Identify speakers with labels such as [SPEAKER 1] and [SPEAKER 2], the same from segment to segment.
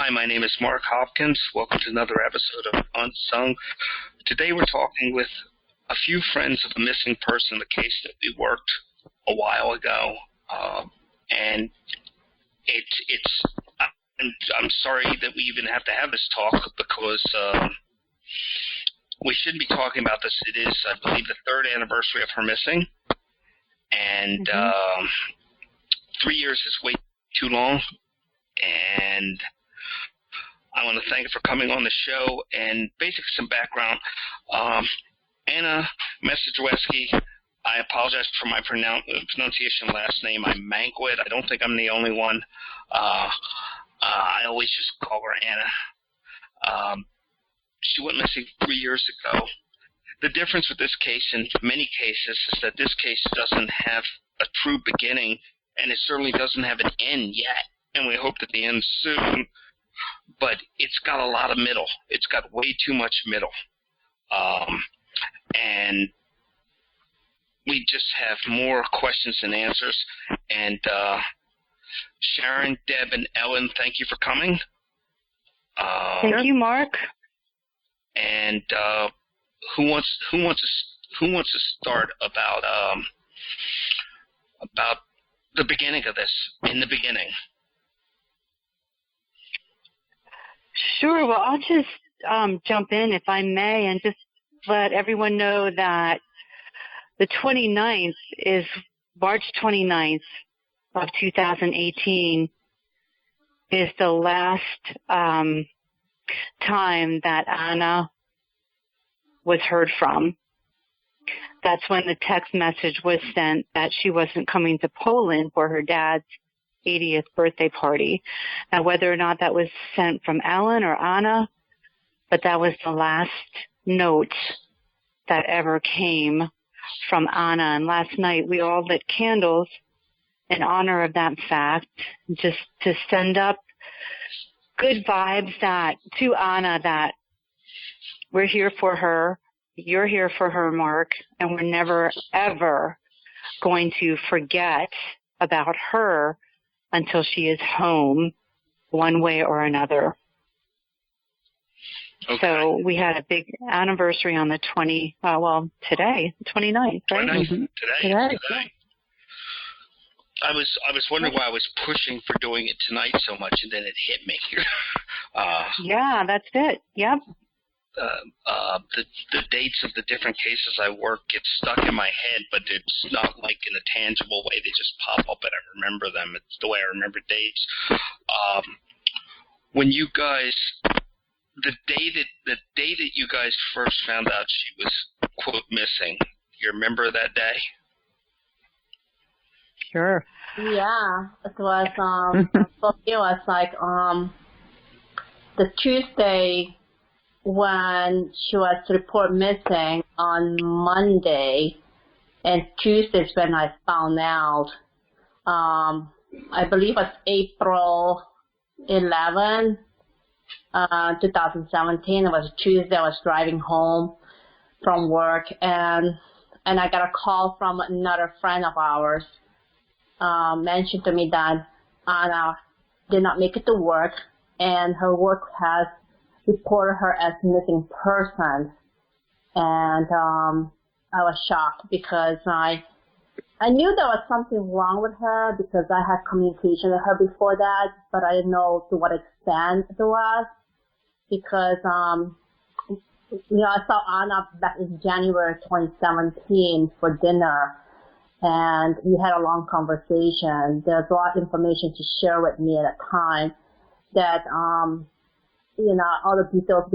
[SPEAKER 1] Hi, my name is Mark Hopkins. Welcome to another episode of Unsung. Today we're talking with a few friends of a missing person, the case that we worked a while ago. And I'm sorry that we even have to have this talk because we shouldn't be talking about this. It is, I believe, the third anniversary of her missing. And 3 years is way too long. And I want to thank her for coming on the show. And basically some background. Anna Messerjewski, I apologize for my pronunciation last name. I'm Manquit. I don't think I'm the only one. I always just call her Anna. She went missing 3 years ago. The difference with this case and many cases is that this case doesn't have a true beginning, and it certainly doesn't have an end yet. And we hope that the end's soon. But it's got a lot of middle. It's got way too much middle. And we just have more questions than answers. And Sharon, Deb, and Ellen, thank you for coming.
[SPEAKER 2] Thank you, Mark.
[SPEAKER 1] And who wants to start about the beginning of this? In the beginning.
[SPEAKER 2] Sure. Well, I'll just jump in, if I may, and just let everyone know that the 29th is March 29th of 2018 is the last time that Anna was heard from. That's when the text message was sent that she wasn't coming to Poland for her dad's 80th birthday party. Now, whether or not that was sent from Ellen or Anna, but that was the last note that ever came from Anna. And last night we all lit candles in honor of that fact, just to send up good vibes to Anna that we're here for her, you're here for her, Mark, and we're never, ever going to forget about her until she is home one way or another.
[SPEAKER 1] Okay.
[SPEAKER 2] So we had a big anniversary on the today, 29th, right?
[SPEAKER 1] 29th, today.
[SPEAKER 2] Today.
[SPEAKER 1] I was wondering why I was pushing for doing it tonight so much, and then it hit me.
[SPEAKER 2] Yeah, that's it. Yep.
[SPEAKER 1] The dates of the different cases I work get stuck in my head, but it's not like in a tangible way. They just pop up and I remember them. It's the way I remember dates. When you guys, the day that you guys first found out she was, quote, missing, you remember that day?
[SPEAKER 2] Sure.
[SPEAKER 3] Yeah, it was, for me, it was like, the Tuesday when she was reported missing on Monday, and Tuesday is when I found out. I believe it was April 11, 2017. It was Tuesday. I was driving home from work, and I got a call from another friend of ours. Mentioned to me that Anna did not make it to work, and her work has reported her as missing person. And I was shocked because I knew there was something wrong with her because I had communication with her before that, but I didn't know to what extent it was because, I saw Anna back in January 2017 for dinner. And we had a long conversation. There's a lot of information to share with me at a time that, all the details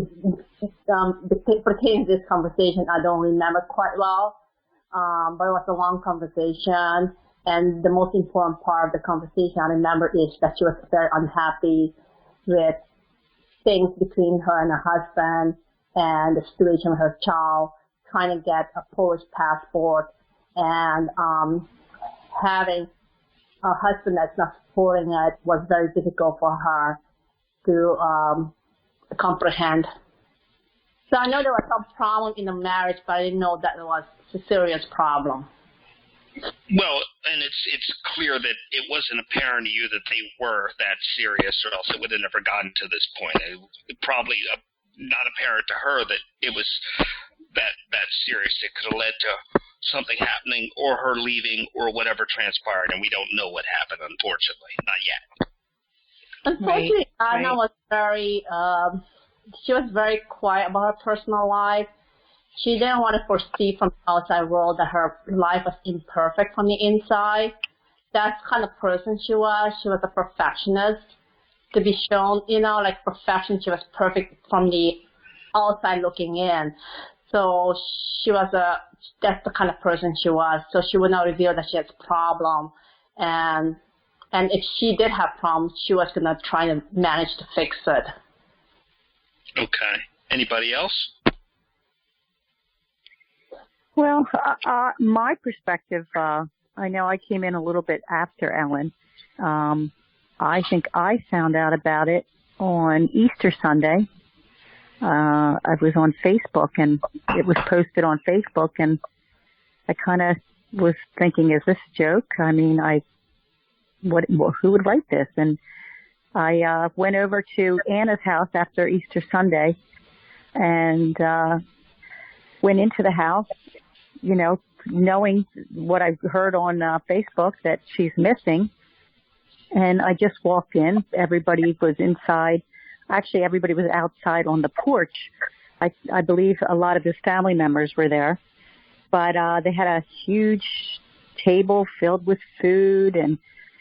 [SPEAKER 3] pertaining to this conversation I don't remember quite well. But it was a long conversation. And the most important part of the conversation I remember is that she was very unhappy with things between her and her husband and the situation with her child, trying to get a Polish passport. And having a husband that's not supporting it was very difficult for her to comprehend. So I know there was some problem in the marriage, but I didn't know that it was a serious problem.
[SPEAKER 1] Well, and it's clear that it wasn't apparent to you that they were that serious, or else it would have never gotten to this point. It probably not apparent to her that it was that serious. It could have led to something happening, or her leaving, or whatever transpired, and we don't know what happened, unfortunately. Not yet.
[SPEAKER 3] Unfortunately,
[SPEAKER 2] Right.
[SPEAKER 3] Anna was she was very quiet about her personal life. She didn't want to foresee from the outside world that her life was imperfect from the inside. That's the kind of person she was. She was a perfectionist. To be shown, like perfection, she was perfect from the outside looking in. So that's the kind of person she was. So she would not reveal that she has a problem. And if she did have problems, she was going to try to manage to fix it.
[SPEAKER 1] Okay. Anybody else?
[SPEAKER 4] Well, my perspective, I know I came in a little bit after Ellen. I think I found out about it on Easter Sunday. I was on Facebook, and it was posted on Facebook, and I kind of was thinking, is this a joke? I mean, who would write this? And I went over to Anna's house after Easter Sunday and went into the house, knowing what I heard on Facebook that she's missing. And I just walked in. Everybody was inside. Actually, everybody was outside on the porch. I believe a lot of his family members were there. But they had a huge table filled with food and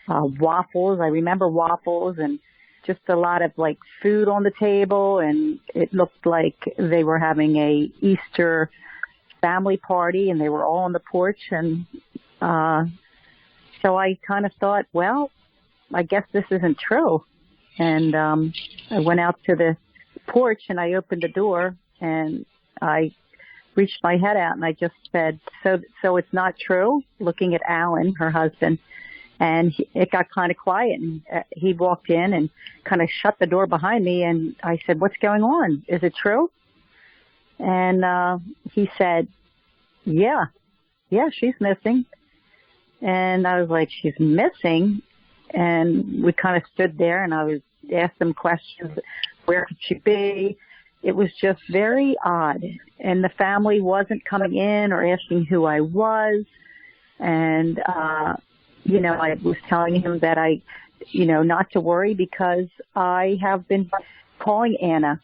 [SPEAKER 4] waffles. I remember waffles and just a lot of food on the table. And it looked like they were having a Easter family party, and they were all on the porch. And so I kind of thought, well, I guess this isn't true. And I went out to the porch, and I opened the door, and I reached my head out, and I just said, so it's not true? Looking at Alan, her husband. And it got kind of quiet, and he walked in and kind of shut the door behind me, and I said, what's going on? Is it true? And he said, yeah, she's missing. And I was like, she's missing? And we kind of stood there, and I asked him questions. Where could she be? It was just very odd. And the family wasn't coming in or asking who I was. And, I was telling him that not to worry, because I have been calling Anna,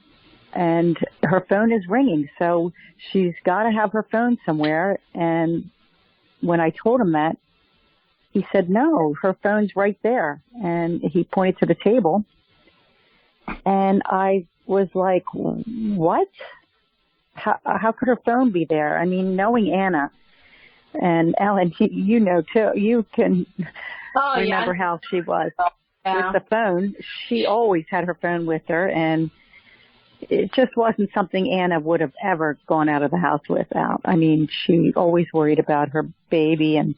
[SPEAKER 4] and her phone is ringing. So she's got to have her phone somewhere. And when I told him that, he said, no, her phone's right there. And he pointed to the table. And I was like, what? How could her phone be there? I mean, knowing Anna and Ellen, you know, too, you can remember how she was with the phone. She always had her phone with her, and it just wasn't something Anna would have ever gone out of the house without. I mean, she always worried about her baby, and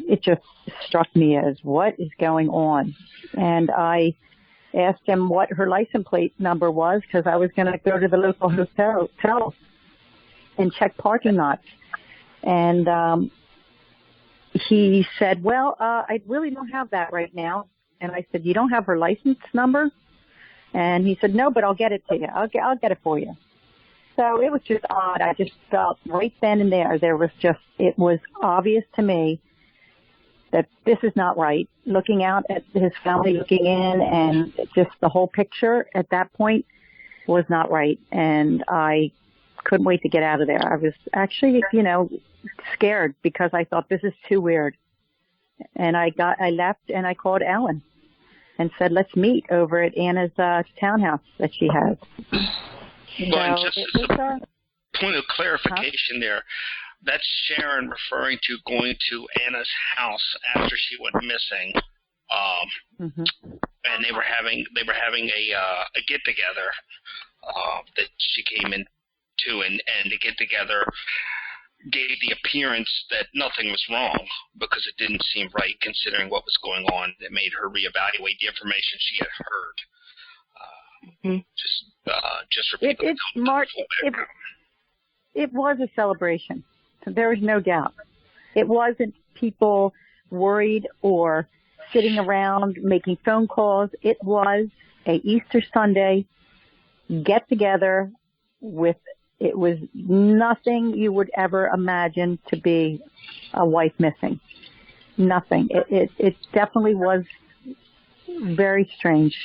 [SPEAKER 4] it just struck me as, what is going on? And I asked him what her license plate number was, because I was going to go to the local hotel and check parking lots. And he said, well, I really don't have that right now. And I said, you don't have her license number? And he said, no, but I'll get it to you. I'll get it for you. So it was just odd. I just felt right then and there, it was obvious to me that this is not right. Looking out at his family looking in, and just the whole picture at that point was not right. And I couldn't wait to get out of there. I was actually, scared, because I thought, this is too weird. And I left, and I called Ellen and said, let's meet over at Anna's townhouse that she has.
[SPEAKER 1] Well, so, just as a point of clarification there, that's Sharon referring to going to Anna's house after she went missing, and they were having a get together that she came into, and the get together gave the appearance that nothing was wrong, because it didn't seem right considering what was going on. That made her reevaluate the information she had heard. Just repeat
[SPEAKER 4] Mark, it was a celebration. There was no doubt. It wasn't people worried or sitting around making phone calls. It was a Easter Sunday get together with, it was nothing you would ever imagine to be a wife missing. Nothing. It definitely was very strange.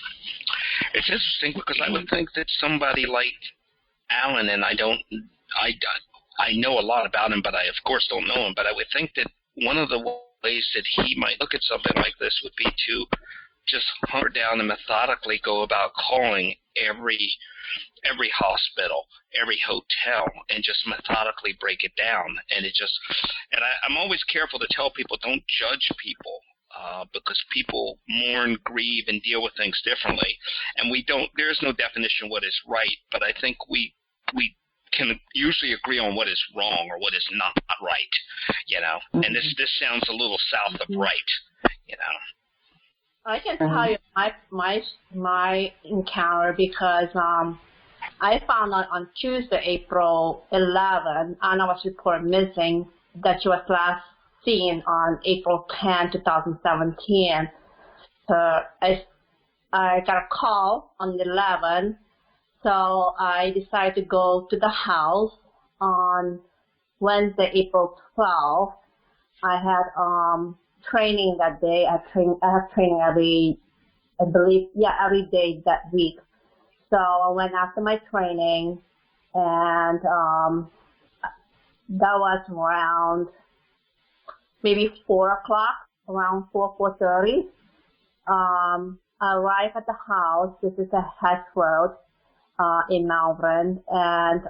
[SPEAKER 1] It's interesting because I would think that somebody like Alan, and I know a lot about him, but I of course don't know him, but I would think that one of the ways that he might look at something like this would be to just hunker down and methodically go about calling every hospital, every hotel, and just methodically break it down. And I'm always careful to tell people, don't judge people, because people mourn, grieve, and deal with things differently. And there's no definition of what is right, but I think we can usually agree on what is wrong or what is not right, Mm-hmm. And this sounds a little south of right,
[SPEAKER 3] I can tell you my encounter because I found out on Tuesday, April 11, Anna was reported missing, that she was last seen on April 10, 2017. So I got a call on the 11th, so I decided to go to the house on Wednesday, April 12th. I had training that day. I have training every day that week. So I went after my training, and that was around maybe 4 o'clock, around 4:30. I arrived at the house. This is a Hess Road in Malvern, and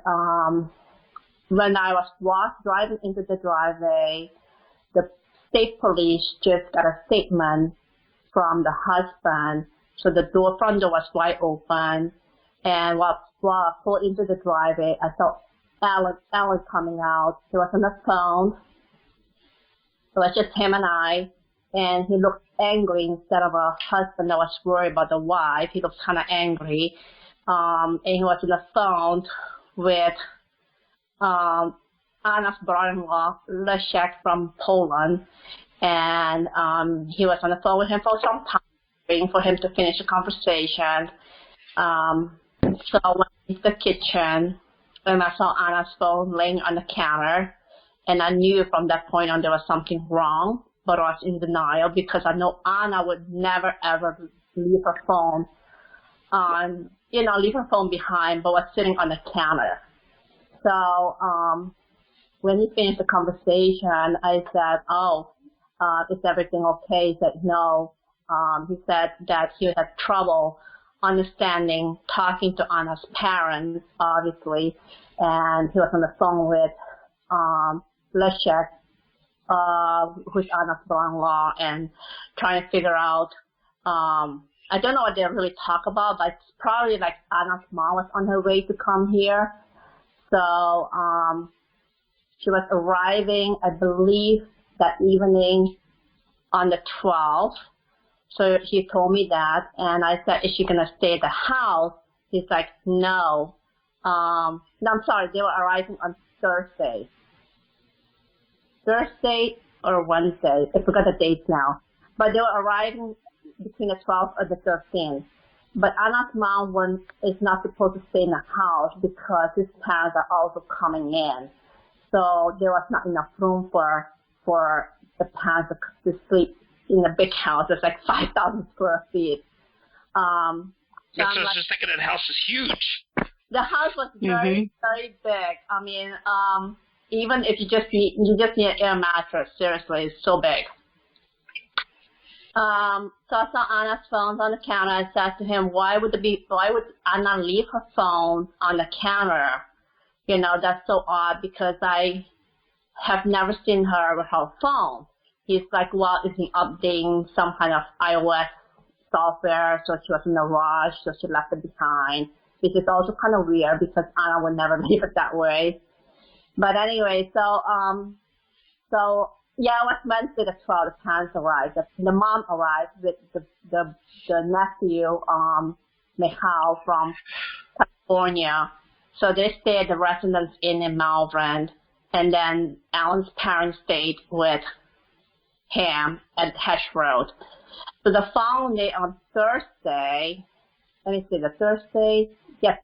[SPEAKER 3] when I was driving into the driveway, the state police just got a statement from the husband. So the front door was wide open, and while I pulled into the driveway, I saw Alan coming out. He was on the phone. It was just him and I, and he looked angry instead of a husband that was worried about the wife. He looked kind of angry, and he was on the phone with Anna's brother-in-law, Leszek from Poland, and he was on the phone with him for some time, waiting for him to finish the conversation. So I went into the kitchen, and I saw Anna's phone laying on the counter, and I knew from that point on there was something wrong, but I was in denial because I know Anna would never, ever leave her phone leave her phone behind, but was sitting on the counter. So when he finished the conversation, I said, is everything okay? He said, no. He said that he had trouble understanding, talking to Anna's parents, obviously, and he was on the phone with Leszek, who's Anna's brother-in-law, and trying to figure out, I don't know what they really talk about, but it's probably like Anna's mom was on her way to come here. So she was arriving, I believe, that evening on the 12th. So he told me that, and I said, is she going to stay at the house? He's like, no. No, I'm sorry, they were arriving on Thursday or Wednesday. I forgot the dates now. But they were arriving between the 12th or the 13th. But Anna's mom is not supposed to stay in the house because his parents are also coming in. So there was not enough room for the parents to sleep in a big house. It's like 5,000 square feet.
[SPEAKER 1] So I was just thinking that house is huge.
[SPEAKER 3] The house was very, very big. I mean, even if you just need an air mattress, seriously, it's so big. So I saw Anna's phone on the counter. I said to him, why would Anna leave her phone on the counter? That's so odd because I have never seen her with her phone. He's like, well, is he updating some kind of iOS software? So she was in a rush, so she left it behind, which is also kind of weird because Anna would never leave it that way. But anyway, so yeah, it was Wednesday the 12th. The parents arrived. The mom arrived with the nephew, Michal from California. So they stayed at the Residence Inn in Malvern. and then Alan's parents stayed with him at Hesh Road. So the following day on Thursday, let me see, Thursday, I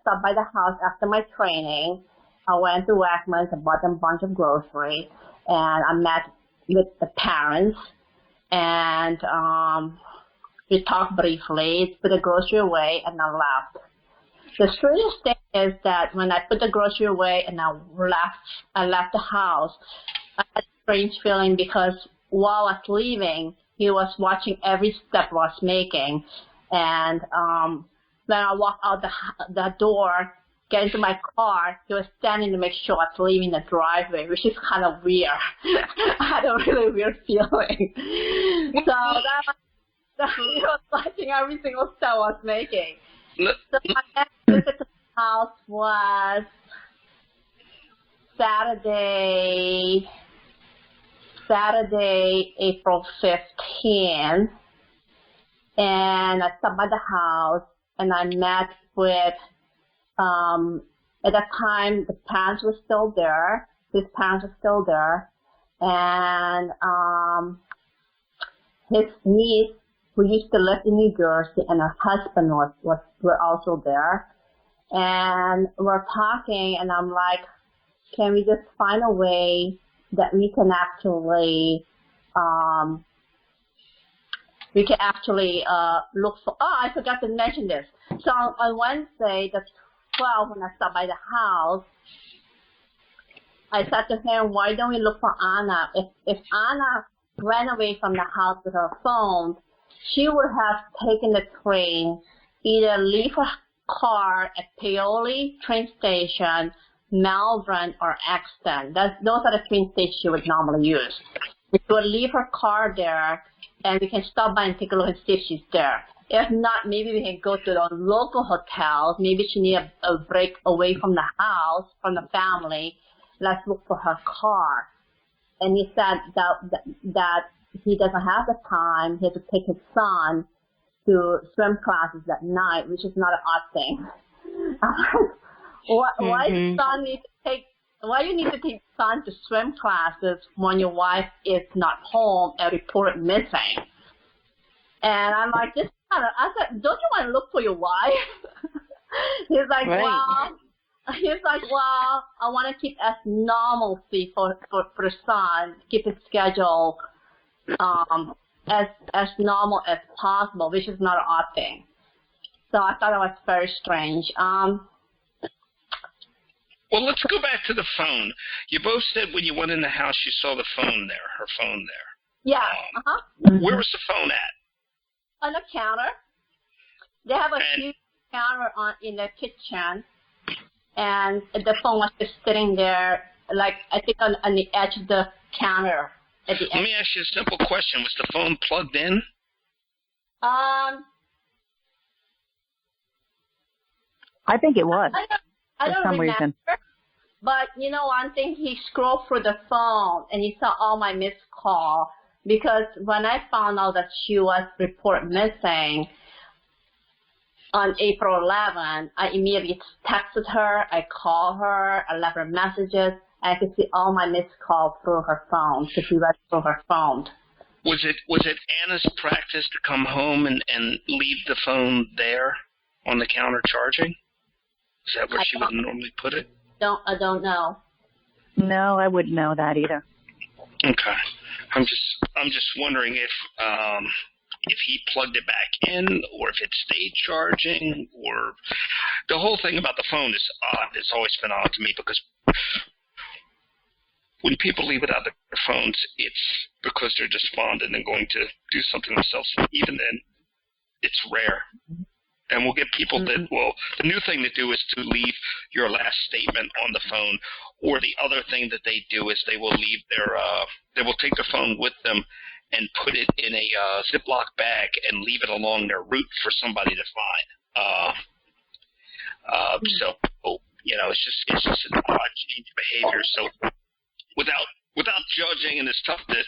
[SPEAKER 3] stopped by the house after my training. I went to Wegmans and bought them a bunch of groceries, and I met with the parents, and we talked briefly, put the grocery away, and I left. The strangest thing is that when I put the grocery away and I left the house, I had a strange feeling because while I was leaving, he was watching every step I was making. And when I walked out the door, get into my car, he was standing to make sure I was leaving the driveway, which is kind of weird. I had a really weird feeling. So he was watching every single step I was making. So my next visit to the house was Saturday, April 15th, and I stopped by the house and I met with, at that time the parents were still there, his parents were still there, and his niece, who used to live in New Jersey, and her husband were also there, and we're talking, and I'm like, can we just find a way that we can actually look for, I forgot to mention this. So on Wednesday, the 12th, when I stopped by the house, I said to him, why don't we look for Anna? If Anna ran away from the house with her phone, she would have taken the train, either leave her car at Paoli train station, Malvern, or Exton. Those are the train stations she would normally use. She would leave her car there, and we can stop by and take a look and see if she's there. If not, maybe we can go to the local hotels. Maybe she needs a break away from the house, from the family. Let's look for her car. And he said that he doesn't have the time. He has to take his son to swim classes at night, which is not an odd thing. Why you need to take son to swim classes when your wife is not home and reported missing? And I'm like, I said, don't you want to look for your wife? He's like, right. Well, I want to keep as normalcy for the son, keep his schedule as normal as possible, which is not an odd thing. So I thought it was very strange.
[SPEAKER 1] Well, let's go back to the phone. You both said when you went in the house you saw the phone there, her phone there.
[SPEAKER 3] Yeah.
[SPEAKER 1] Where was the phone at?
[SPEAKER 3] On the counter. They have a huge counter in the kitchen, and the phone was just sitting there, like I think on the edge of the counter. At the end.
[SPEAKER 1] Let me ask you a simple question. Was the phone plugged in?
[SPEAKER 4] I think it was.
[SPEAKER 3] I don't remember. Reason. But you know one thing, he scrolled through the phone and he saw all my missed calls, because when I found out that she was reported missing on April 11, I immediately texted her, I called her, I left her messages, and I could see all my missed calls through her phone, because she read through her phone.
[SPEAKER 1] Was it Anna's practice to come home and leave the phone there on the counter charging? Is that where she would normally put it?
[SPEAKER 3] I don't know.
[SPEAKER 4] No, I wouldn't know that either.
[SPEAKER 1] Okay. I'm just wondering if he plugged it back in, or if it stayed charging, or the whole thing about the phone is odd. It's always been odd to me, because when people leave without their phones, it's because they're despondent and going to do something themselves. Even then, it's rare. And we'll get people that the new thing to do is to leave your last statement on the phone, or the other thing that they do is they will leave they will take their phone with them and put it in a Ziploc bag and leave it along their route for somebody to find. So, it's just an odd change of behavior. So without judging, and it's tough to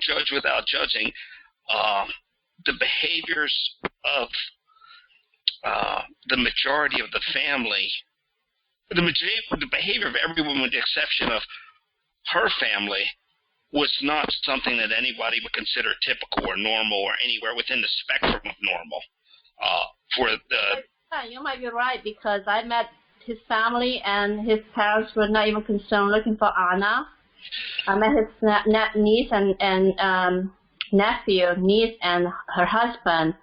[SPEAKER 1] judge without judging, the behaviors of the majority of the family the behavior of everyone with the exception of her family was not something that anybody would consider typical or normal or anywhere within the spectrum of normal.
[SPEAKER 3] Yeah, you might be right, because I met his family and his parents were not even concerned looking for Anna. I met his niece and nephew, niece and her husband,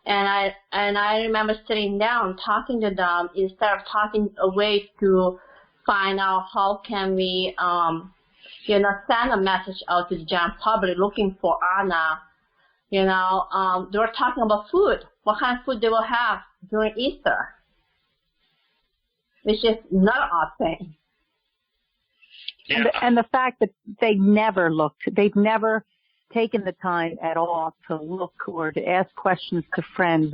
[SPEAKER 3] and I remember sitting down talking to them instead of talking a way to find out how can we send a message out to the general public looking for Anna. They were talking about food, what kind of food they will have during Easter, which is not an odd thing.
[SPEAKER 1] Yeah.
[SPEAKER 4] And the fact that they've never taken the time at all to look or to ask questions to friends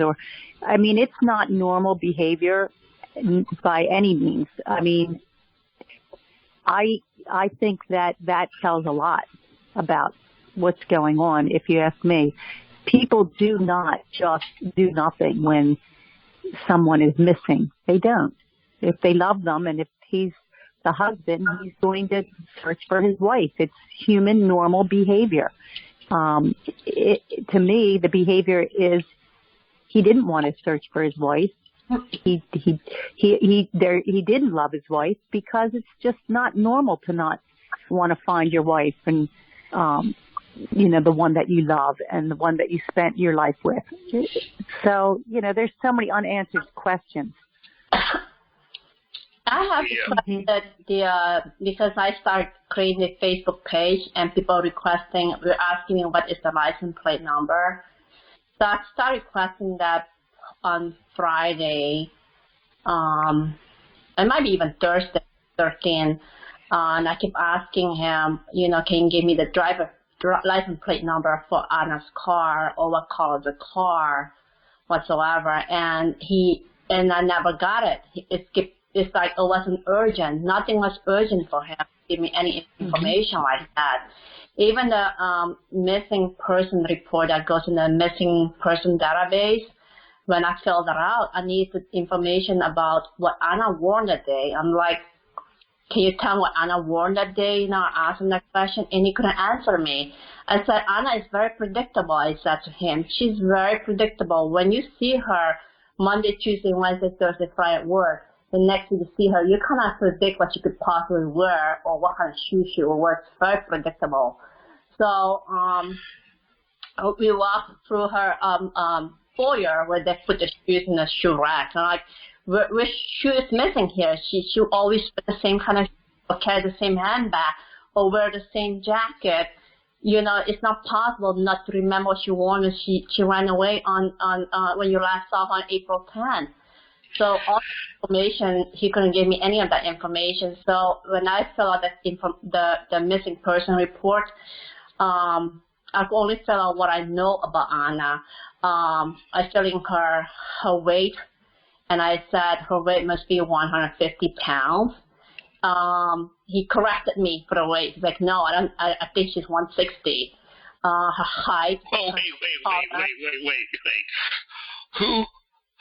[SPEAKER 4] it's not normal behavior by any means. I think that tells a lot about what's going on, if you ask me. People do not just do nothing when someone is missing. They don't. If they love them and if he's the husband, he's going to search for his wife. It's human, normal behavior. To me, the behavior is he didn't want to search for his wife. He didn't love his wife because it's just not normal to not want to find your wife and the one that you love and the one that you spent your life with. So there's so many unanswered questions.
[SPEAKER 3] I have to that because I started creating a Facebook page and people were asking me what is the license plate number. So I started requesting that on Friday, it might be even Thursday, 13. And I keep asking him, can you give me the license plate number for Anna's car or what color of the car whatsoever. And I never got it. It's like it wasn't urgent. Nothing was urgent for him to give me any information like that. Even the missing person report that goes in the missing person database, when I filled it out, I needed information about what Anna wore that day. I'm like, can you tell me what Anna wore that day? I asked him that question, and he couldn't answer me. I said, Anna is very predictable, I said to him. She's very predictable. When you see her Monday, Tuesday, Wednesday, Thursday, Friday at work, the next day you see her, you cannot predict what she could possibly wear or what kind of shoes she will wear. It's very predictable. So we walked through her foyer where they put the shoes in the shoe rack. And I'm like, which shoe is missing here? She always wear the same kind of shoe or carry the same handbag or wear the same jacket. It's not possible not to remember what she wore when she ran away on when you last saw her on April 10th. So all the information, he couldn't give me any of that information. So when I fill out the missing person report, I only fill out what I know about Anna. I fill in her weight, and I said her weight must be 150 pounds. He corrected me for the weight. He's like, no, I think she's 160. Her height.
[SPEAKER 1] Oh, wait.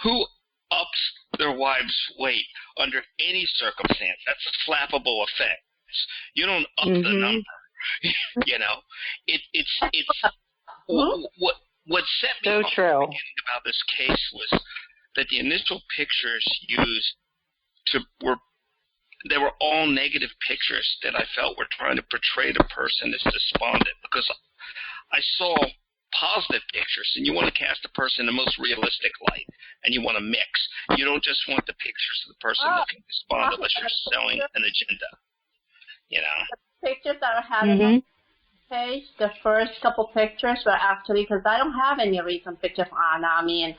[SPEAKER 1] Who ups their wife's weight under any circumstance? That's a flappable offense. You don't up the number. It's what set me off
[SPEAKER 2] true.
[SPEAKER 1] about this case was that the initial pictures used they were all negative pictures that I felt were trying to portray the person as despondent, because I saw positive pictures, and you want to cast the person in the most realistic light, and you want to mix. You don't just want the pictures of the person looking despondent unless you're selling an agenda.
[SPEAKER 3] The pictures that I had on the page, the first couple pictures were actually, because I don't have any recent pictures of Anna.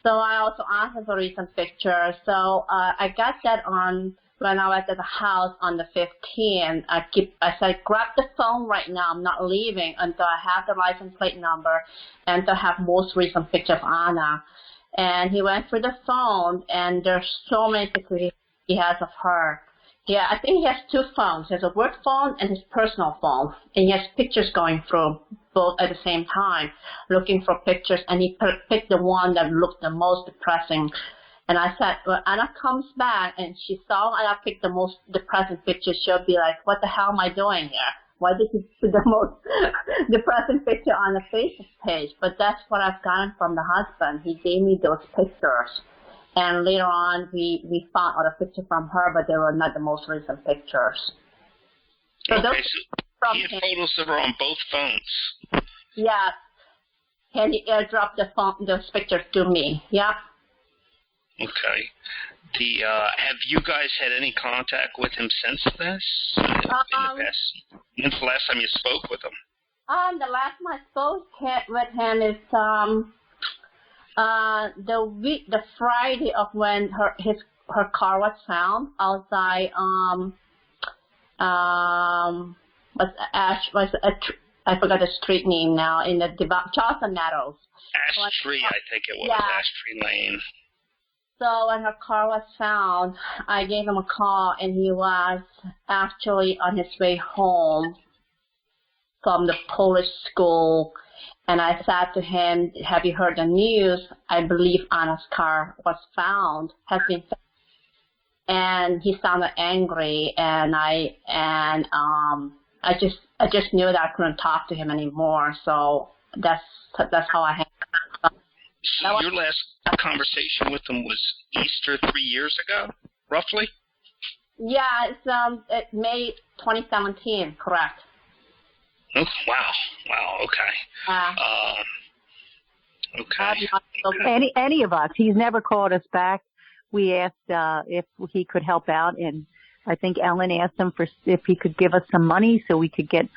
[SPEAKER 3] So I also asked for recent pictures. So I got that on when I was at the house on the 15th. I said, grab the phone right now. I'm not leaving until I have the license plate number and to have most recent picture of Anna. And he went through the phone, and there's so many pictures he has of her. Yeah, I think he has two phones. He has a work phone and his personal phone. And he has pictures going through both at the same time, looking for pictures. And he picked the one that looked the most depressing. And I said, when Anna comes back and she saw Anna pick the most depressing picture, she'll be like, what the hell am I doing here? Why did you put the most depressing picture on the Facebook page? But that's what I've gotten from the husband. He gave me those pictures. And later on, we found other pictures from her, but they were not the most recent pictures. So
[SPEAKER 1] okay,
[SPEAKER 3] those
[SPEAKER 1] so
[SPEAKER 3] from
[SPEAKER 1] he had
[SPEAKER 3] him.
[SPEAKER 1] photos of her on both phones.
[SPEAKER 3] Yes. And he airdropped those pictures to me. Yep.
[SPEAKER 1] Okay. Have you guys had any contact with him since this? In the past? When's the last time you spoke with him?
[SPEAKER 3] The last time I spoke with him is the Friday of when her car was found outside I forgot the street name now in the Charleston Meadows.
[SPEAKER 1] Ash Tree, I think it was.
[SPEAKER 3] Yeah.
[SPEAKER 1] Ash Tree Lane.
[SPEAKER 3] So when her car was found, I gave him a call, and he was actually on his way home from the Polish school. And I said to him, have you heard the news? I believe Anna's car was found, has been found. And he sounded angry, and I just knew that I couldn't talk to him anymore. So that's how I handled it.
[SPEAKER 1] So your last conversation with him was Easter 3 years ago, roughly?
[SPEAKER 3] Yeah, it's May 2017, correct.
[SPEAKER 1] Oh, wow, okay. Okay.
[SPEAKER 4] Any of us. He's never called us back. We asked if he could help out, and I think Ellen asked him if he could give us some money so we could get,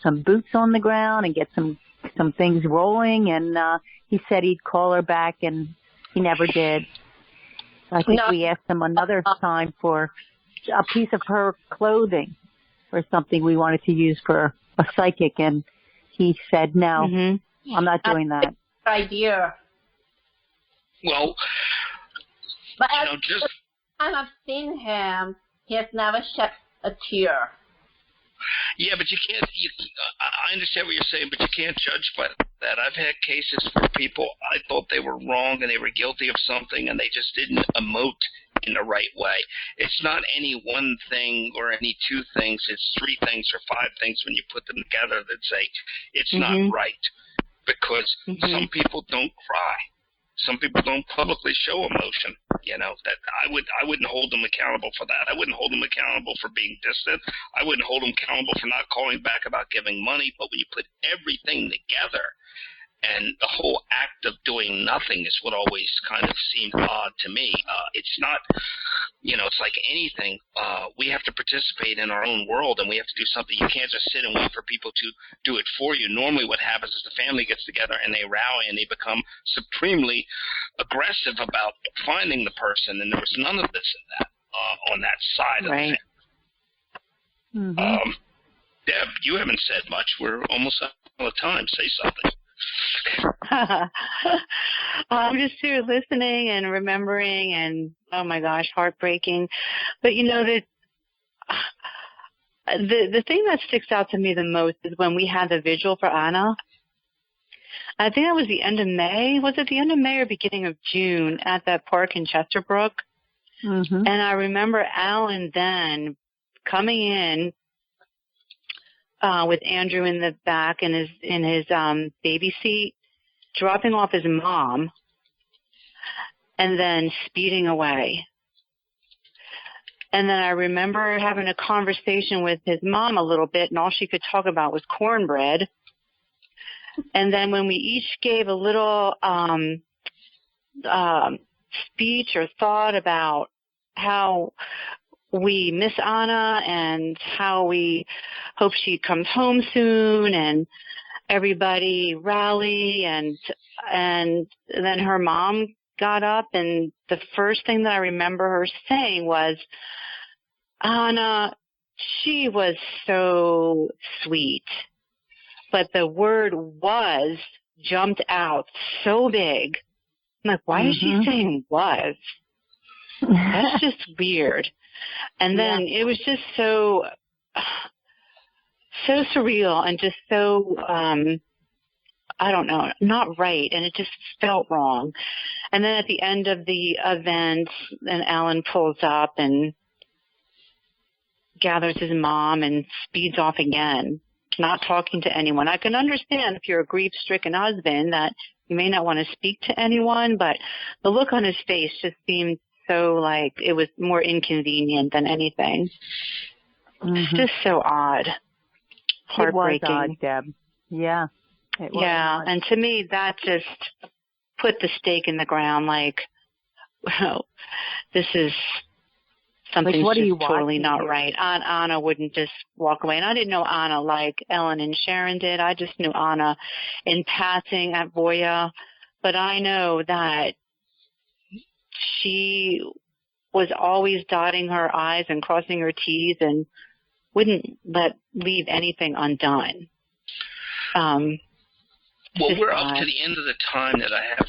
[SPEAKER 4] some boots on the ground and get some things rolling. And he said he'd call her back, and he never did. I think we asked him another time for a piece of her clothing or something we wanted to use for a psychic, and he said, no, I'm not doing that.
[SPEAKER 3] Good idea.
[SPEAKER 1] Well,
[SPEAKER 3] but just time I've seen him, he has never shed a tear.
[SPEAKER 1] Yeah, but you can't. I understand what you're saying, but you can't judge by that. I've had cases where people, I thought they were wrong and they were guilty of something, and they just didn't emote in the right way. It's not any one thing or any two things. It's three things or five things when you put them together that say it's not right. Because some people don't cry. Some people don't publicly show emotion. That I wouldn't hold them accountable for that. I wouldn't hold them accountable for being distant. I wouldn't hold them accountable for not calling back about giving money. But when you put everything together, and the whole act of doing nothing is what always kind of seemed odd to me. It's not, it's like anything. We have to participate in our own world, and we have to do something. You can't just sit and wait for people to do it for you. Normally what happens is the family gets together and they rally and they become supremely aggressive about finding the person, and there was none of this in that on that side of it. Deb, you haven't said much. We're almost out of time. Say something.
[SPEAKER 2] I'm just here listening and remembering, and oh my gosh, heartbreaking. But the thing that sticks out to me the most is when we had the vigil for Anna. I think that was the end of May. Was it the end of May or beginning of June at that park in Chesterbrook? And I remember Alan then coming in with Andrew in the back in his baby seat, dropping off his mom, and then speeding away. And then I remember having a conversation with his mom a little bit, and all she could talk about was cornbread. And then when we each gave a little speech or thought about how we miss Anna and how we hope she comes home soon, and everybody rally, and then her mom got up, and the first thing that I remember her saying was, Anna, she was so sweet, but the word was jumped out so big. I'm like, why is she saying was? That's just weird. And then it was just so surreal and just so I don't know, not right, and it just felt wrong. And then at the end of the event, then Alan pulls up and gathers his mom and speeds off again, not talking to anyone. I can understand if you're a grief-stricken husband that you may not want to speak to anyone, but the look on his face just seemed so like it was more inconvenient than anything. It's just so odd. Heartbreaking.
[SPEAKER 4] It was odd, Deb. Yeah. It was odd.
[SPEAKER 2] And to me, that just put the stake in the ground, like, well, this is something
[SPEAKER 4] like,
[SPEAKER 2] just totally not right. Anna wouldn't just walk away. And I didn't know Anna like Ellen and Sharon did. I just knew Anna in passing at Voya. But I know that she was always dotting her I's and crossing her T's and wouldn't leave anything undone.
[SPEAKER 1] Well, we're up to the end of the time that I have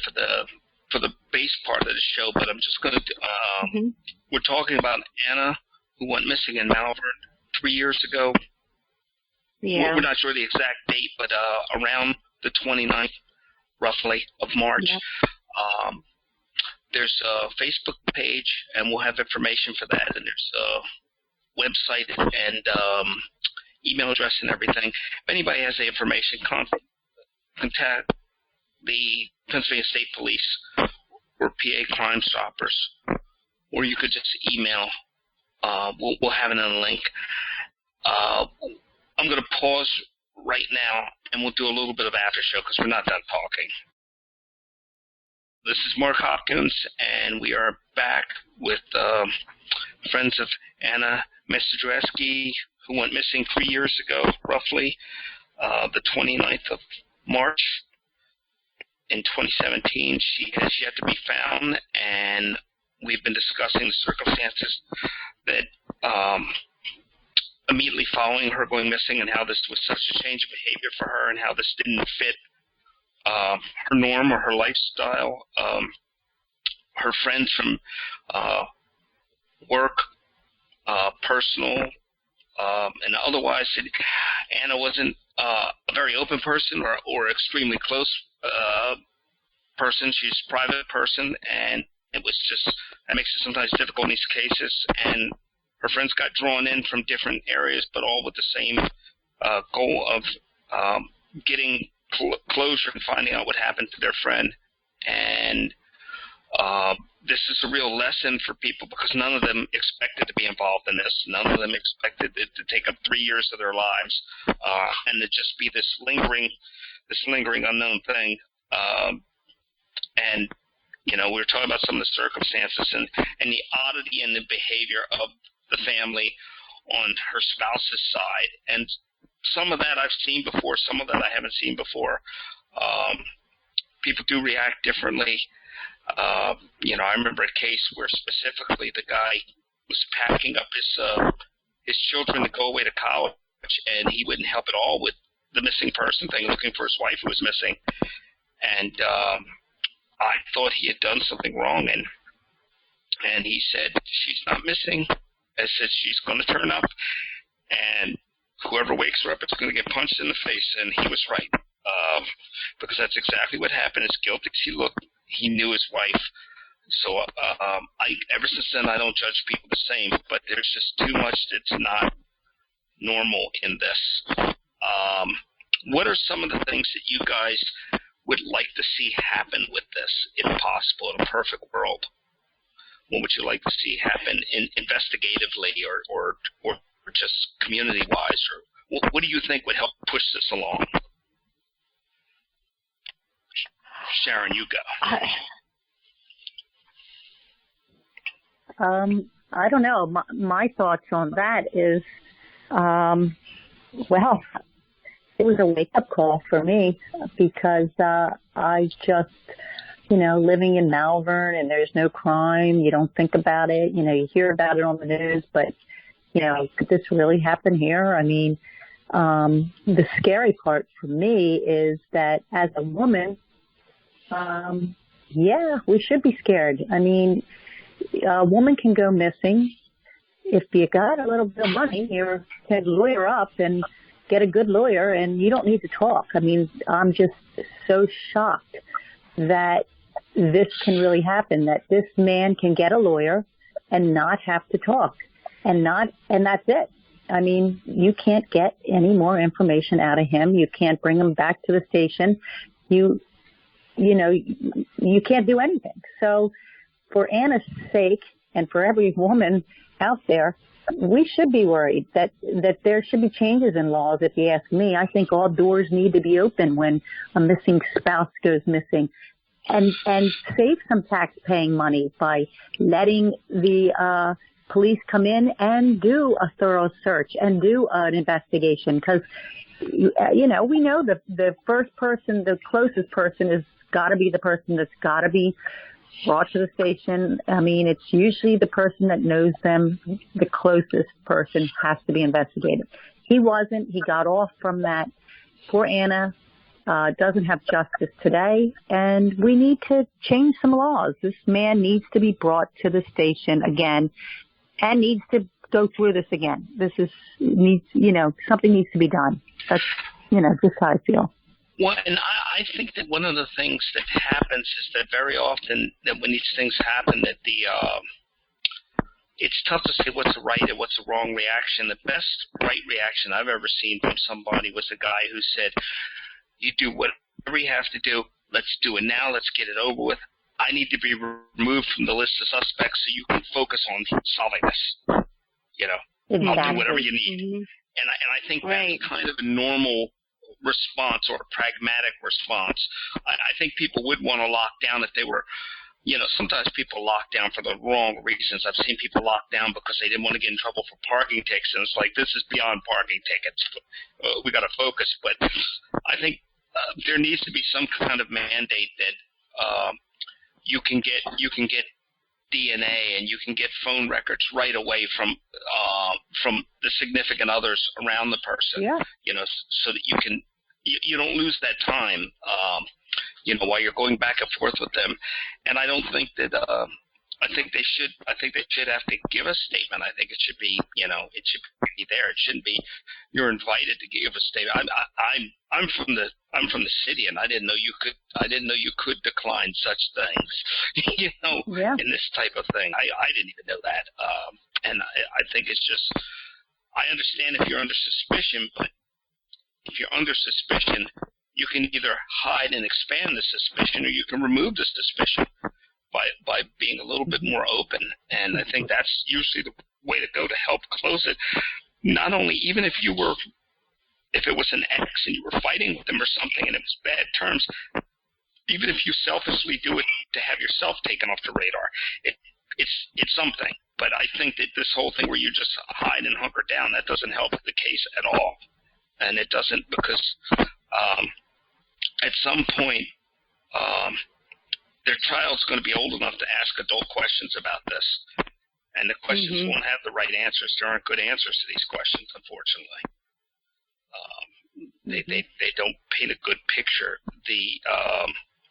[SPEAKER 1] for the base part of the show, but I'm just going to. We're talking about Anna, who went missing in Malvern 3 years ago.
[SPEAKER 2] Yeah.
[SPEAKER 1] We're not sure the exact date, but around the 29th, roughly, of March. Yep. There's a Facebook page, and we'll have information for that, and there's a website and email address and everything. If anybody has the information, contact the Pennsylvania State Police or PA Crime Stoppers, or you could just email. We'll have it in a link. I'm going to pause right now, and we'll do a little bit of after show because we're not done talking. This is Mark Hopkins, and we are back with friends of Anna Messedreski, who went missing 3 years ago, roughly, the 29th of March in 2017. She has yet to be found, and we've been discussing the circumstances that immediately following her going missing and how this was such a change of behavior for her and how this didn't fit her norm or her lifestyle. Her friends from work, personal, and otherwise, Anna wasn't a very open person or extremely close person. She's a private person, and it was just, that makes it sometimes difficult in these cases. And her friends got drawn in from different areas, but all with the same goal of getting closure and finding out what happened to their friend. And this is a real lesson for people because none of them expected to be involved in this. None of them expected it to take up 3 years of their lives and to just be this lingering unknown thing. And, you know, we were talking about some of the circumstances and the oddity in the behavior of the family on her spouse's side. And some of that I've seen before, some of that I haven't seen before. People do react differently. You know, I remember a case where specifically the guy was packing up his children to go away to college, and he wouldn't help at all with the missing person thing, looking for his wife who was missing. And I thought he had done something wrong, and he said, she's not missing. I said, she's going to turn up, and whoever wakes her up is going to get punched in the face, and he was right, because that's exactly what happened. As guilty as he looked, he knew his wife. So ever since then, I don't judge people the same, but there's just too much that's not normal in this. What are some of the things that you guys would like to see happen with this, if possible, in a perfect world? What would you like to see happen investigatively or just community-wise? Or what do you think would help push this along? Sharon, you go.
[SPEAKER 4] I don't know. My thoughts on that is, well, it was a wake-up call for me because I just, you know, living in Malvern and there's no crime, you don't think about it. You know, you hear about it on the news, but, you know, could this really happen here? I mean, the scary part for me is that as a woman, yeah, we should be scared. I mean, a woman can go missing. If you got a little bit of money, you can lawyer up and get a good lawyer and you don't need to talk. I mean, I'm just so shocked that this can really happen, that this man can get a lawyer and not have to talk and that's it. I mean, you can't get any more information out of him. You can't bring him back to the station. You can't do anything. So for Anna's sake and for every woman out there, we should be worried that there should be changes in laws, if you ask me. I think all doors need to be open when a missing spouse goes missing. And save some tax-paying money by letting the police come in and do a thorough search and do an investigation. Because, we know the first person, the closest person has got to be the person that's got to be brought to the station. I mean, it's usually the person that knows them. The closest person has to be investigated. He wasn't. He got off from that. Poor Anna doesn't have justice today, and we need to change some laws. This man needs to be brought to the station again and needs to go through this again. Something needs to be done. That's, just how I feel.
[SPEAKER 1] Well, and I think that one of the things that happens is that very often that when these things happen, that it's tough to say what's a right and what's a wrong reaction. The best right reaction I've ever seen from somebody was a guy who said, you do whatever you have to do. Let's do it now. Let's get it over with. I need to be removed from the list of suspects so you can focus on solving this.
[SPEAKER 4] Exactly.
[SPEAKER 1] I'll do whatever you need.
[SPEAKER 2] Mm-hmm.
[SPEAKER 1] And I think that's kind of a normal response or a pragmatic response. I think people would want to lock down if they were, sometimes people lock down for the wrong reasons. I've seen people lock down because they didn't want to get in trouble for parking tickets, and it's like, this is beyond parking tickets. We got to focus. But I think there needs to be some kind of mandate that you can get DNA and you can get phone records right away from the significant others around the person.
[SPEAKER 4] Yeah.
[SPEAKER 1] So that you don't lose that time. While you're going back and forth with them. And I don't think that I think they should have to give a statement. I think it should be, it should be there. It shouldn't be you're invited to give a statement. I'm from the city, and I didn't know you could decline such things. In this type of thing. I didn't even know that. And I think it's just, I understand if you're under suspicion, but if you're under suspicion, you can either hide and expand the suspicion, or you can remove the suspicion by being a little bit more open. And I think that's usually the way to go to help close it. Not only, even if it was an ex and you were fighting with them or something and it was bad terms, even if you selfishly do it to have yourself taken off the radar, it's something. But I think that this whole thing where you just hide and hunker down, that doesn't help the case at all. And it doesn't, because at some point, their child's going to be old enough to ask adult questions about this. And the questions won't have the right answers. There aren't good answers to these questions, unfortunately. They don't paint a good picture.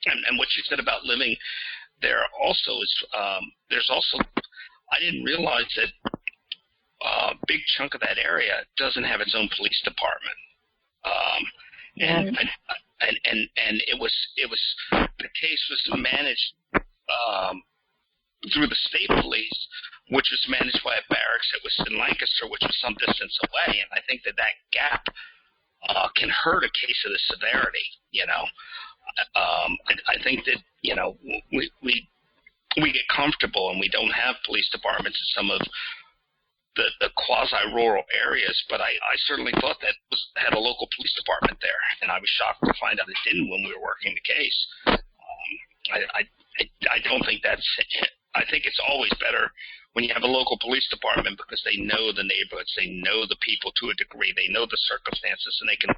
[SPEAKER 1] And what you said about living there also is, there's also, I didn't realize that a big chunk of that area doesn't have its own police department. And it was the case was managed through the state police, which was managed by a barracks that was in Lancaster, which was some distance away. And I think that gap can hurt a case of the severity. I think that we get comfortable and we don't have police departments in some of the quasi-rural areas, but I certainly thought that had a local police department there, and I was shocked to find out it didn't when we were working the case. I don't think that's – I think it's always better when you have a local police department because they know the neighborhoods, they know the people to a degree, they know the circumstances, and they can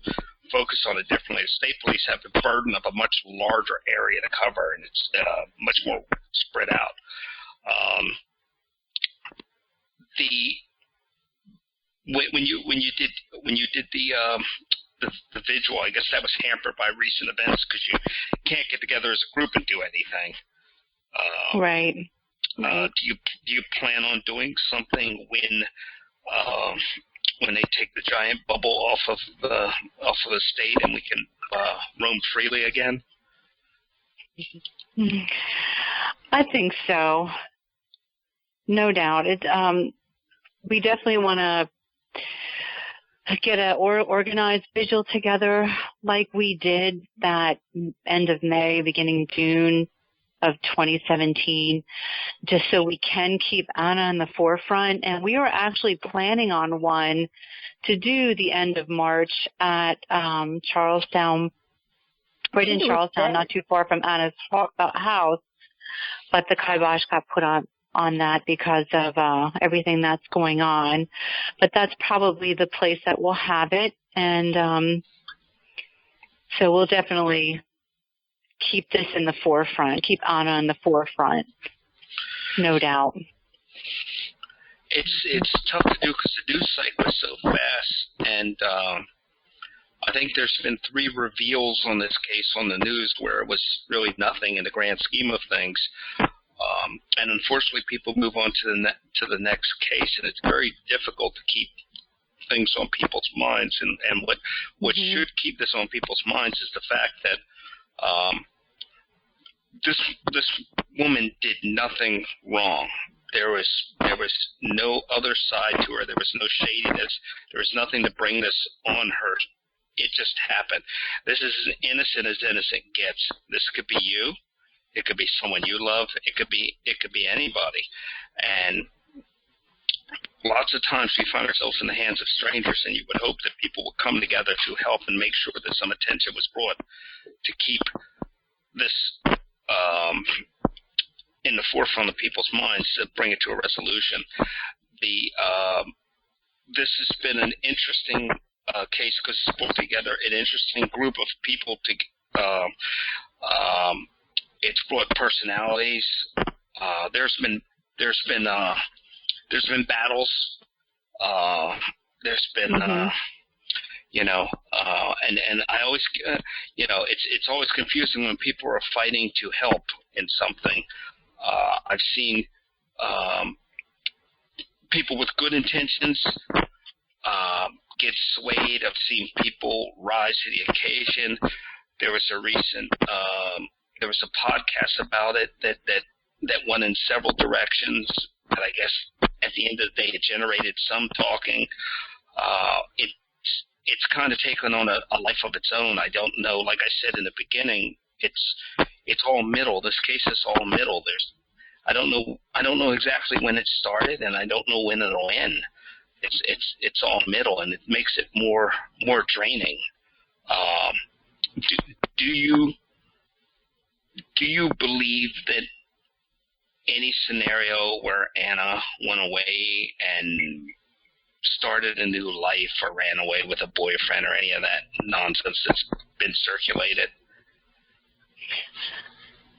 [SPEAKER 1] focus on it differently. The state police have the burden of a much larger area to cover, and it's much more spread out. When you did the vigil, I guess that was hampered by recent events because you can't get together as a group and do anything.
[SPEAKER 2] Right.
[SPEAKER 1] Do you plan on doing something when when they take the giant bubble off of the state and we can roam freely again?
[SPEAKER 2] I think so. No doubt. We definitely want to get a organized vigil together like we did that end of May, beginning June of 2017, just so we can keep Anna in the forefront. And we were actually planning on one to do the end of March at Charlestown, right in Charlestown, not too far from Anna's house. But the kibosh got put on that because of everything that's going on. But that's probably the place that we'll have it. And so we'll definitely keep this in the forefront, keep Anna in the forefront, no doubt.
[SPEAKER 1] It's tough to do because the news cycle is so fast. And I think there's been 3 reveals on this case on the news where it was really nothing in the grand scheme of things. And unfortunately, people move on to the next case, and it's very difficult to keep things on people's minds. And what should keep this on people's minds is the fact that this woman did nothing wrong. There was no other side to her. There was no shadiness. There was nothing to bring this on her. It just happened. This is as innocent gets. This could be you. It could be someone you love. It could be anybody. And lots of times we find ourselves in the hands of strangers, and you would hope that people would come together to help and make sure that some attention was brought to keep this in the forefront of people's minds, to bring it to a resolution. This has been an interesting case because it's brought together an interesting group of people to. It's brought personalities. There's been battles. There's been and I always it's always confusing when people are fighting to help in something. I've seen people with good intentions get swayed. I've seen people rise to the occasion. There was a recent there was a podcast about it that went in several directions, and I guess at the end of the day it generated some talking. It's kind of taken on a life of its own. I don't know. Like I said in the beginning, it's all middle. This case is all middle. I don't know exactly when it started, and I don't know when it'll end. It's all middle, and it makes it more draining. Do you believe that any scenario where Anna went away and started a new life or ran away with a boyfriend or any of that nonsense that's been circulated?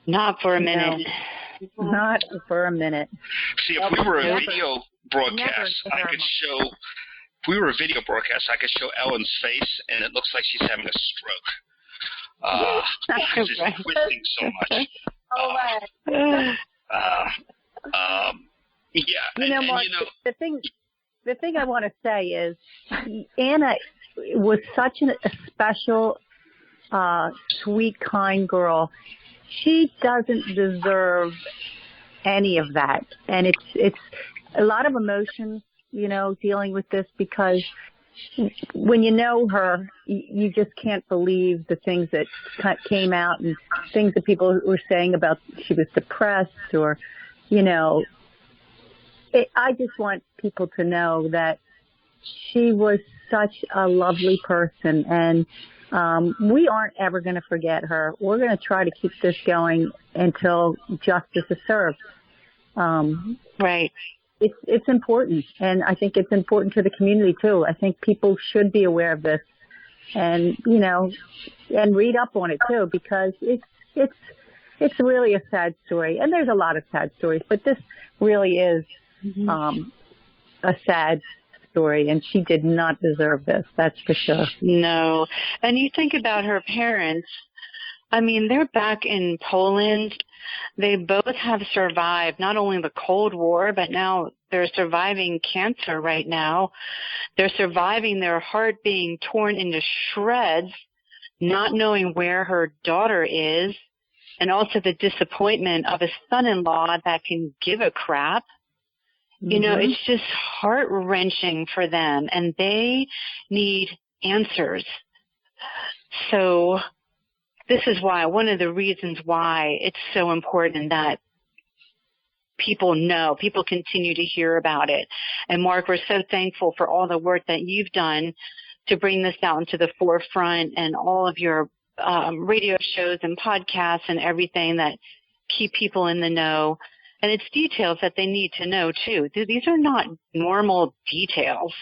[SPEAKER 2] Not for a minute.
[SPEAKER 4] No, not for a minute.
[SPEAKER 1] See, if we were a video broadcast, I could show. If we were a video broadcast, I could show Ellen's face, and it looks like she's having a stroke. Because it's twisting so much. Yeah.
[SPEAKER 4] Mark, the thing I want to say is Anna was such a special, sweet, kind girl. She doesn't deserve any of that. And it's a lot of emotions, dealing with this, because when you know her, you just can't believe the things that came out and things that people were saying about she was depressed or, I just want people to know that she was such a lovely person, and we aren't ever going to forget her. We're going to try to keep this going until justice is served.
[SPEAKER 2] Right.
[SPEAKER 4] It's important, and I think it's important to the community too. I think people should be aware of this, and and read up on it too, because it's really a sad story, and there's a lot of sad stories, but this really is a sad story, and she did not deserve this. That's for sure.
[SPEAKER 2] No, and you think about her parents. I mean, they're back in Poland. They both have survived not only the Cold War, but now they're surviving cancer right now. They're surviving their heart being torn into shreds, not knowing where her daughter is, and also the disappointment of a son-in-law that can give a crap. You know, it's just heart-wrenching for them, and they need answers. So this is why, one of the reasons why it's so important that people know, people continue to hear about it. And Mark, we're so thankful for all the work that you've done to bring this out into the forefront, and all of your radio shows and podcasts and everything that keep people in the know. And it's details that they need to know, too. These are not normal details.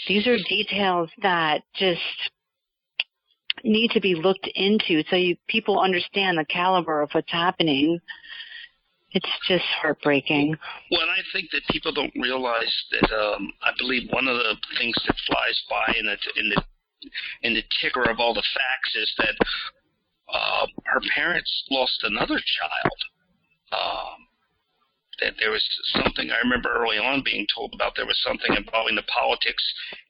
[SPEAKER 2] These are details that just need to be looked into so people understand the caliber of what's happening. It's just heartbreaking.
[SPEAKER 1] Well, and I think that people don't realize that I believe one of the things that flies by in the ticker of all the facts is that her parents lost another child. That there was something, I remember early on being told about, there was something involving the politics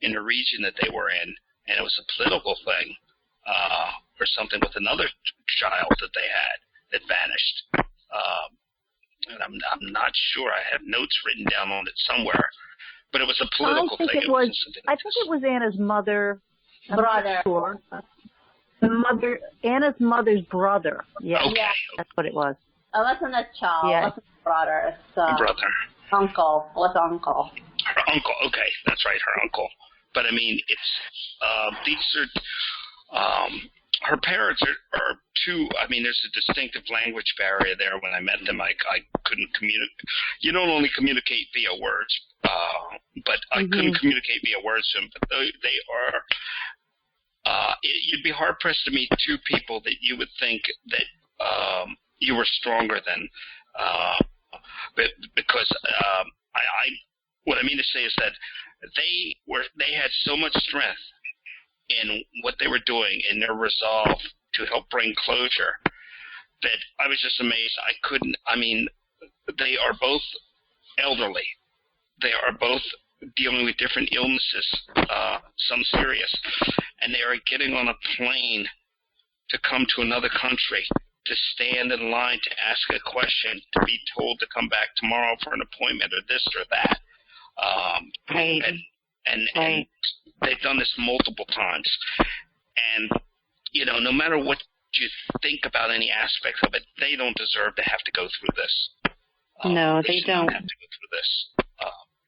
[SPEAKER 1] in the region that they were in, and it was a political thing, or something with another child that they had that vanished. And I'm not sure. I have notes written down on it somewhere, but it was a political thing.
[SPEAKER 4] I think it was Anna's mother.
[SPEAKER 3] Brother.
[SPEAKER 4] Sure. Anna's mother's brother. Yeah,
[SPEAKER 1] okay.
[SPEAKER 4] That's what it was.
[SPEAKER 3] It wasn't a child.
[SPEAKER 4] Yeah.
[SPEAKER 3] It wasn't a brother. It's
[SPEAKER 1] brother.
[SPEAKER 3] Uncle. It was uncle.
[SPEAKER 1] Her uncle. Okay, that's right, her uncle. But I mean, it's these are her parents are two. I mean, there's a distinctive language barrier there. When I met them, I couldn't communicate. You don't only communicate via words, but I couldn't communicate via words to them. But they are. You'd be hard pressed to meet two people that you would think that you were stronger than, but because what I mean to say is that they had so much strength in what they were doing, in their resolve to help bring closure, that I was just amazed. I mean, they are both elderly. They are both dealing with different illnesses, some serious, and they are getting on a plane to come to another country, to stand in line to ask a question, to be told to come back tomorrow for an appointment or this or that.
[SPEAKER 2] Right.
[SPEAKER 1] And they've done this multiple times. And, you know, no matter what you think about any aspects of it, they don't deserve to have to go through this.
[SPEAKER 2] No, they don't.
[SPEAKER 1] Have to go through this.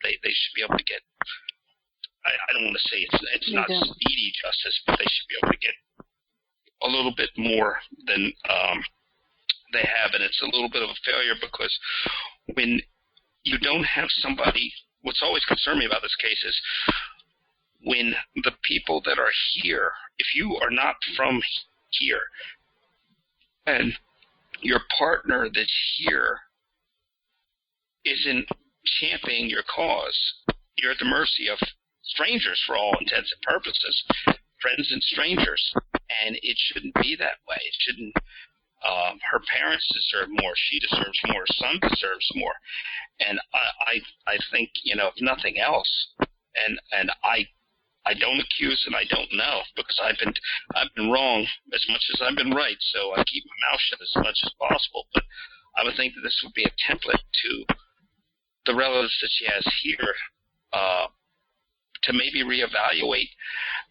[SPEAKER 1] They should be able to get, I don't want to say it's not speedy justice, but they should be able to get a little bit more than they have. And it's a little bit of a failure because when you don't have somebody, what's always concerned me about this case is when the people that are here, if you are not from here and your partner that's here isn't championing your cause, you're at the mercy of strangers for all intents and purposes, friends and strangers, and it shouldn't be that way. It shouldn't. Her parents deserve more. She deserves more. Her son deserves more. And I think, you know, if nothing else, and I don't accuse and I don't know, because I've been wrong as much as I've been right. So I keep my mouth shut as much as possible. But I would think that this would be a template to the relatives that she has here, to maybe reevaluate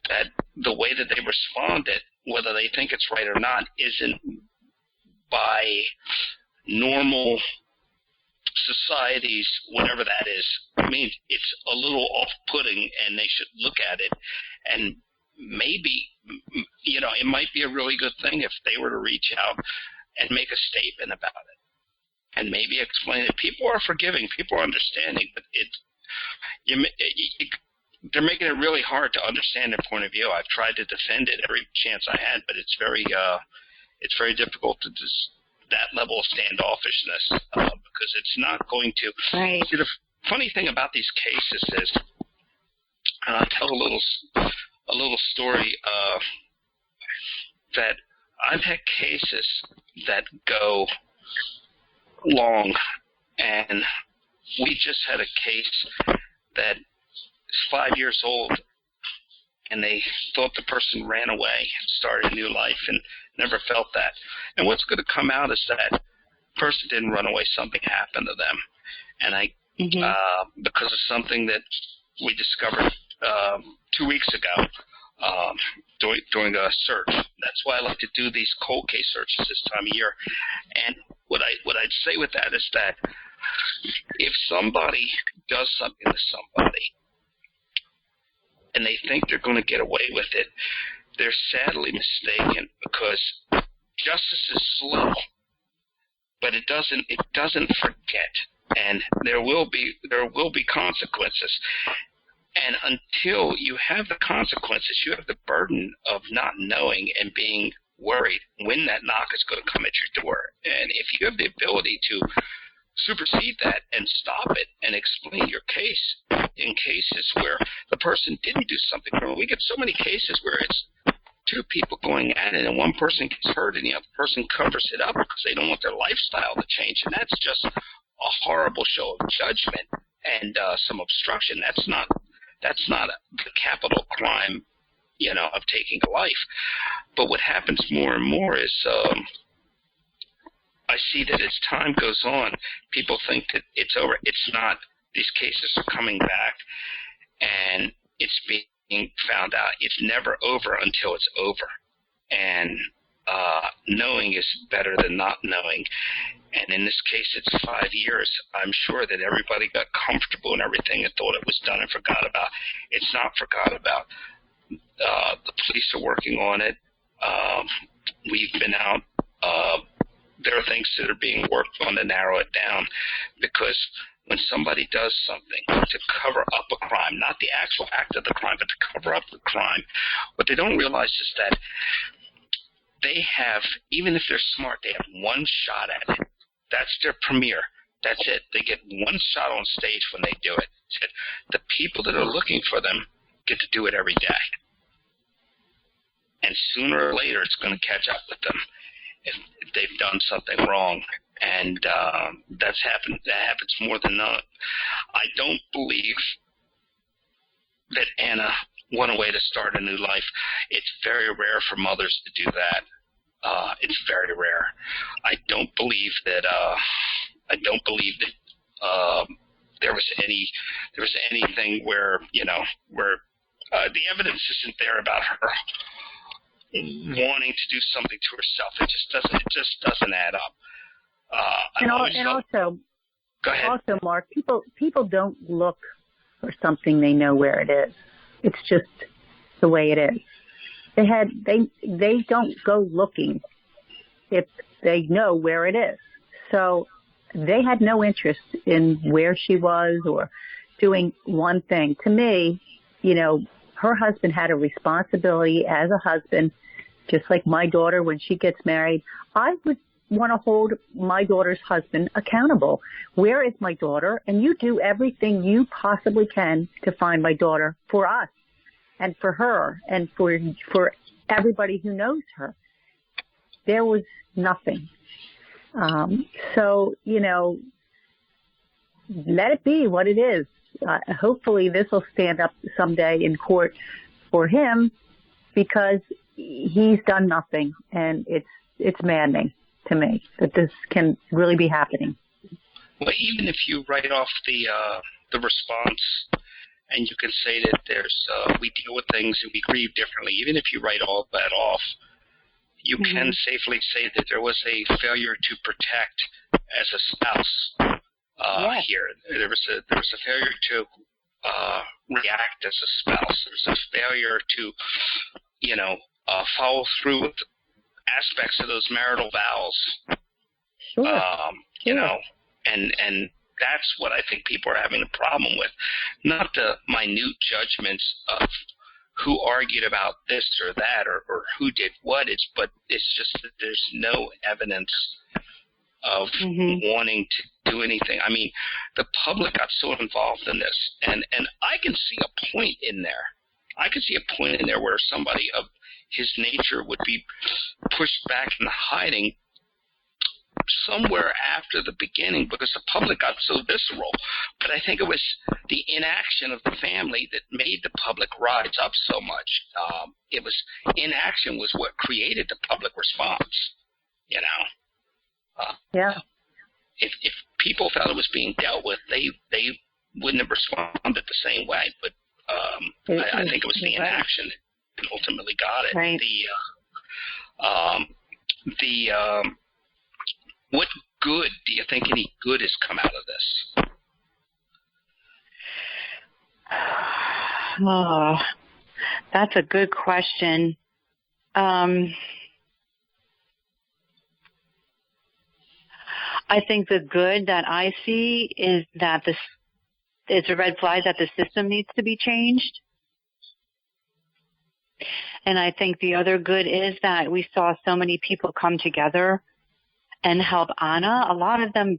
[SPEAKER 1] that the way that they responded, whether they think it's right or not, isn't by normal societies, whatever that is. I mean, it's a little off-putting, and they should look at it. And maybe, you know, it might be a really good thing if they were to reach out and make a statement about it, and maybe explain it. People are forgiving, people are understanding, but they're making it really hard to understand their point of view. I've tried to defend it every chance I had, but it's very difficult to that level of standoffishness, because it's not going to.
[SPEAKER 2] Right.
[SPEAKER 1] See, the funny thing about these cases is, and I'll tell a little story that I've had cases that go long, and we just had a case that is 5 years old, and they thought the person ran away and started a new life and never felt that. And what's going to come out is that person didn't run away. Something happened to them. And because of something that we discovered 2 weeks ago during a search. That's why I like to do these cold case searches this time of year. And what I'd say with that is that if somebody does something to somebody and they think they're going to get away with it, they're sadly mistaken, because justice is slow, but it doesn't forget, and there will be consequences. And until you have the consequences, you have the burden of not knowing and being worried when that knock is going to come at your door. And if you have the ability to supersede that and stop it and explain your case in cases where the person didn't do something wrong. We get so many cases where it's two people going at it and one person gets hurt and the other person covers it up because they don't want their lifestyle to change. And that's just a horrible show of judgment and some obstruction. That's not the capital crime, of taking a life. But what happens more and more is I see that as time goes on, people think that it's over. It's not. These cases are coming back, and it's being found out. It's never over until it's over. And knowing is better than not knowing. And in this case, it's 5 years. I'm sure that everybody got comfortable and everything and thought it was done and forgot about. It's not forgot about. The police are working on it. We've been out. There are things that are being worked on to narrow it down, because when somebody does something to cover up a crime, not the actual act of the crime, but to cover up the crime, what they don't realize is that they have, even if they're smart, they have one shot at it. That's their premiere. That's it. They get one shot on stage when they do it. The people that are looking for them get to do it every day. And sooner or later, it's going to catch up with them if they've done something wrong. And that happens more than not. I don't believe that Anna went away to start a new life. It's very rare for mothers to do that. It's very rare. I don't believe that there was anything where the evidence isn't there about her wanting to do something to herself. It just doesn't add up.
[SPEAKER 4] Go ahead. Also, Mark, people don't look for something they know where it is. It's just the way it is. They don't go looking if they know where it is. So they had no interest in where she was or doing one thing. To me, her husband had a responsibility as a husband, just like my daughter when she gets married. I would want to hold my daughter's husband accountable. Where is my daughter? And you do everything you possibly can to find my daughter for us and for her and for everybody who knows her. There was nothing. So, let it be what it is. Hopefully this will stand up someday in court for him, because he's done nothing, and it's maddening to me that this can really be happening.
[SPEAKER 1] Well, even if you write off the response, and you can say that there's we deal with things and we grieve differently, even if you write all that off, you can safely say that there was a failure to protect as a spouse here. There was a failure to react as a spouse. There's a failure to, follow through with aspects of those marital vows.
[SPEAKER 4] Sure.
[SPEAKER 1] And that's what I think people are having a problem with. Not the minute judgments of who argued about this or that or who did what. But it's just that there's no evidence of wanting to do anything. I mean, the public got so involved in this, and I can see a point in there. I can see a point in there where somebody of his nature would be pushed back into hiding somewhere after the beginning because the public got so visceral. But I think it was the inaction of the family that made the public rise up so much. It was inaction was what created the public response. You know.
[SPEAKER 4] Yeah.
[SPEAKER 1] If people felt it was being dealt with, they wouldn't have responded the same way. But I think it was the inaction that ultimately got it.
[SPEAKER 2] Right.
[SPEAKER 1] What good do you think any good has come out of this?
[SPEAKER 2] Oh, that's a good question. I think the good that I see is that it's a red flag that the system needs to be changed. And I think the other good is that we saw so many people come together and help Anna. A lot of them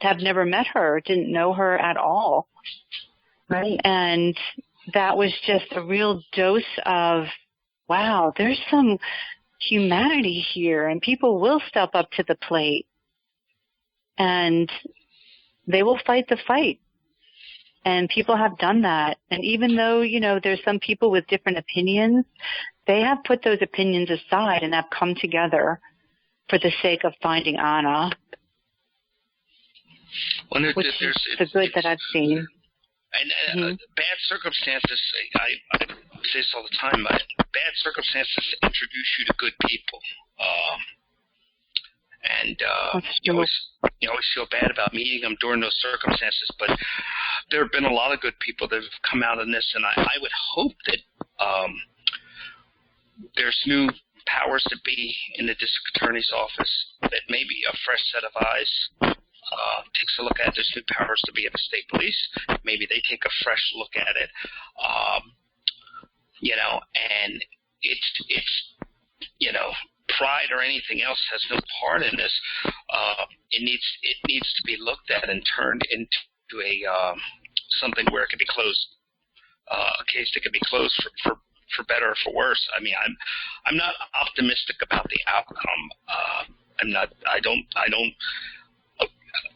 [SPEAKER 2] have never met her, didn't know her at all.
[SPEAKER 4] Right.
[SPEAKER 2] And that was just a real dose of, wow, there's some humanity here, and people will step up to the plate, and they will fight the fight. And people have done that. And even though, there's some people with different opinions, they have put those opinions aside and have come together for the sake of finding Anna, which is the good that I've seen.
[SPEAKER 1] And bad circumstances, I say this all the time, bad circumstances introduce you to good people. You always feel bad about meeting them during those circumstances, but there have been a lot of good people that have come out in this, and I would hope that there's new powers to be in the district attorney's office, that maybe a fresh set of eyes takes a look at. There's new powers to be at the state police. Maybe they take a fresh look at it. And it's pride or anything else has no part in this. It needs to be looked at and turned into a something where it can be closed, a case that can be closed for better or for worse. I mean, I'm not optimistic about the outcome.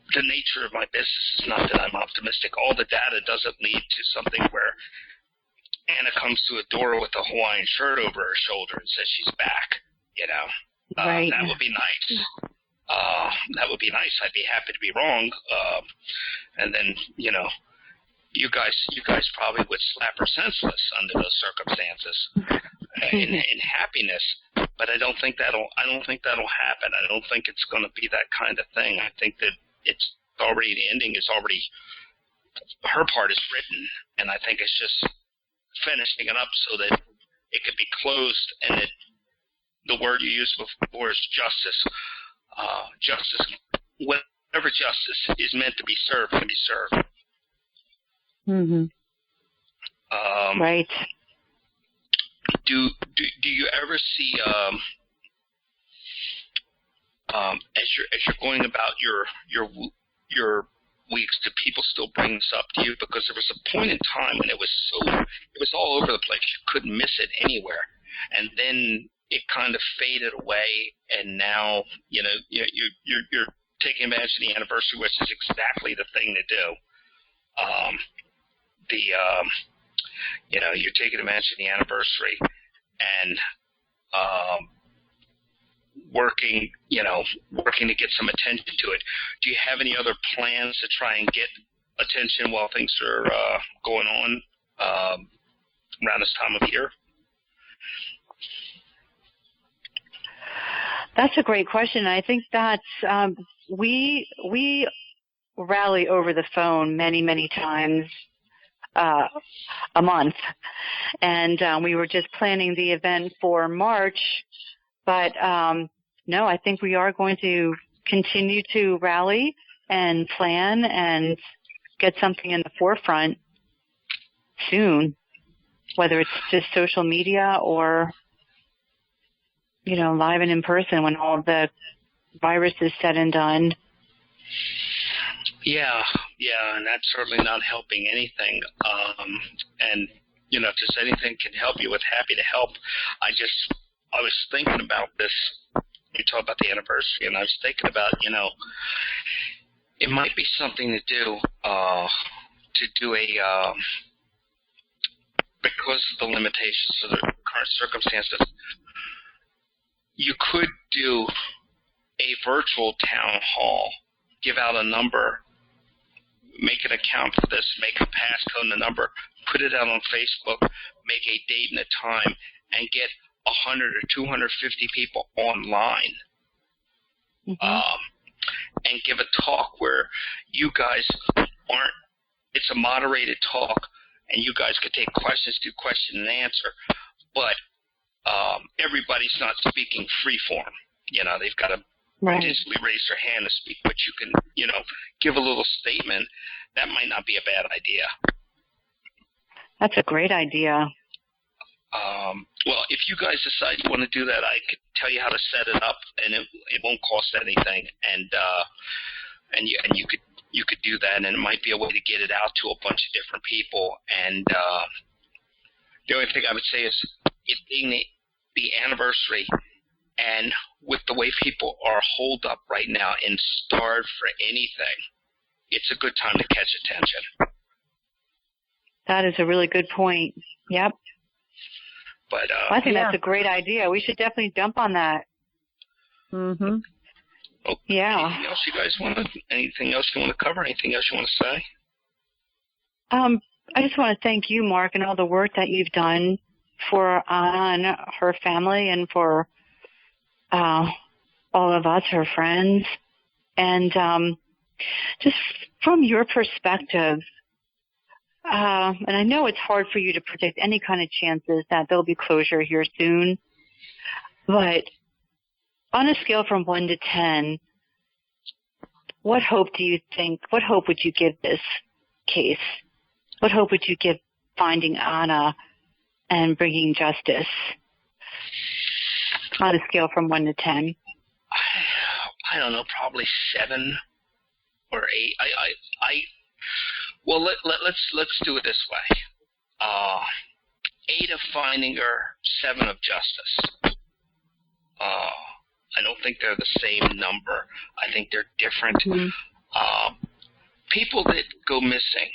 [SPEAKER 1] The nature of my business is not that I'm optimistic. All the data doesn't lead to something where Anna comes to a door with a Hawaiian shirt over her shoulder and says she's back.
[SPEAKER 2] Right.
[SPEAKER 1] That would be nice. That would be nice. I'd be happy to be wrong. And then, you guys probably would slap her senseless under those circumstances in happiness. But I don't think that'll happen. I don't think it's going to be that kind of thing. I think that it's already, the ending is already, her part is written, and I think it's just finishing it up so that it could be closed, and that the word you used before is justice. Justice, whatever justice is meant to be served can be served.
[SPEAKER 2] Mm-hmm. Right.
[SPEAKER 1] Do you ever see as you're going about your weeks, do people still bring this up to you? Because there was a point in time when it was all over the place. You couldn't miss it anywhere, and then it kind of faded away. And now you're taking advantage of the anniversary, which is exactly the thing to do. You're taking advantage of the anniversary and working to get some attention to it. Do you have any other plans to try and get attention while things are going on around this time of year?
[SPEAKER 2] That's a great question. I think that's we rally over the phone many, many times a month, and we were just planning the event for March. But no, I think we are going to continue to rally and plan and get something in the forefront soon, whether it's just social media or, live and in person when all the virus is said and done.
[SPEAKER 1] Yeah, and that's certainly not helping anything. And, if there's anything can help you with, happy to help. I was thinking about this you talk about the anniversary, and I was thinking about, it might be something to do because of the limitations of the current circumstances, you could do a virtual town hall, give out a number, make an account for this, make a passcode and a number, put it out on Facebook, make a date and a time, and get 100 or 250 people online. And give a talk where you guys it's a moderated talk, and you guys could take questions, do question and answer, but everybody's not speaking free form. They've got to digitally raise their hand to speak, but you can, give a little statement. That might not be a bad idea.
[SPEAKER 2] That's a great idea.
[SPEAKER 1] Well, if you guys decide you want to do that, I could tell you how to set it up, and it won't cost anything, and you could do that, and it might be a way to get it out to a bunch of different people. And the only thing I would say is, it being the anniversary, and with the way people are holed up right now and starved for anything, it's a good time to catch attention.
[SPEAKER 2] That is a really good point. Yep.
[SPEAKER 1] But
[SPEAKER 2] I think that's a great idea. We should definitely jump on that.
[SPEAKER 1] Okay.
[SPEAKER 2] Yeah.
[SPEAKER 1] Anything else you guys anything else you want to cover? Anything else you want to say?
[SPEAKER 2] I just want to thank you, Mark, and all the work that you've done for Anna and her family, and for all of us, her friends. And just from your perspective, and I know it's hard for you to predict any kind of chances that there'll be closure here soon, but on a scale from 1 to 10, what hope would you give this case? What hope would you give finding Anna and bringing justice on a scale from 1 to 10?
[SPEAKER 1] I don't know, probably 7 or 8. Well, let's do it this way. 8 of finding her, 7 of justice. I don't think they're the same number. I think they're different. People that go missing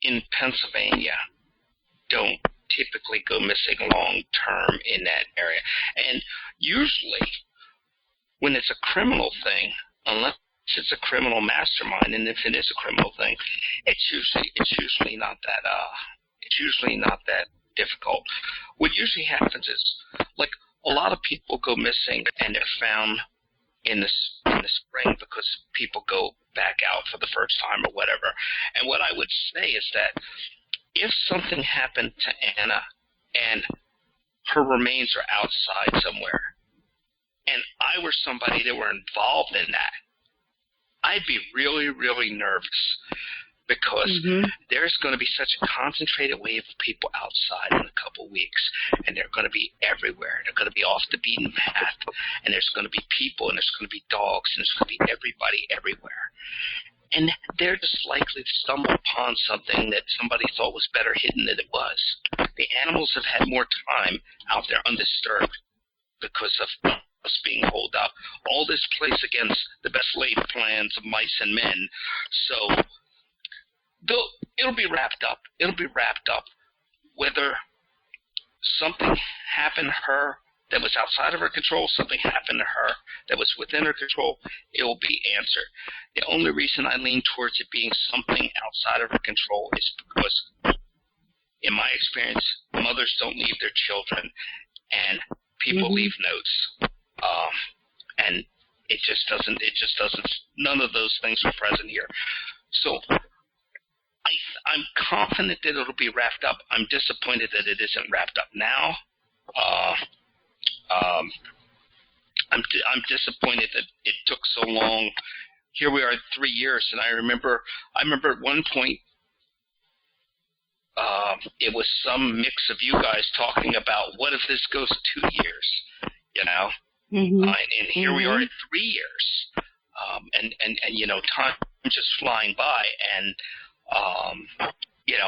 [SPEAKER 1] in Pennsylvania don't typically go missing long term in that area. And usually, when it's a criminal thing, unless it's a criminal mastermind, and if it is a criminal thing, it's usually not that difficult. What usually happens is, like, a lot of people go missing and they're found in the spring because people go back out for the first time or whatever. And what I would say is that if something happened to Anna and her remains are outside somewhere, and I were somebody that were involved in that, I'd be really, really nervous, because there's going to be such a concentrated wave of people outside in a couple weeks, and they're going to be everywhere. They're going to be off the beaten path, and there's going to be people, and there's going to be dogs, and there's going to be everybody everywhere. And they're just likely to stumble upon something that somebody thought was better hidden than it was. The animals have had more time out there undisturbed because of us being holed up. All this plays against the best laid plans of mice and men. So it'll be wrapped up. It'll be wrapped up. Whether something happened to her that was outside of her control, something happened to her that was within her control, it will be answered. The only reason I lean towards it being something outside of her control is because, in my experience, mothers don't leave their children, and people leave notes. And it just doesn't, none of those things are present here. So I'm confident that it'll be wrapped up. I'm disappointed that it isn't wrapped up now. I'm disappointed that it took so long. Here we are 3 years, and I remember at one point, it was some mix of you guys talking about, what if this goes 2 years, you know? And here we are at 3 years, and time just flying by, and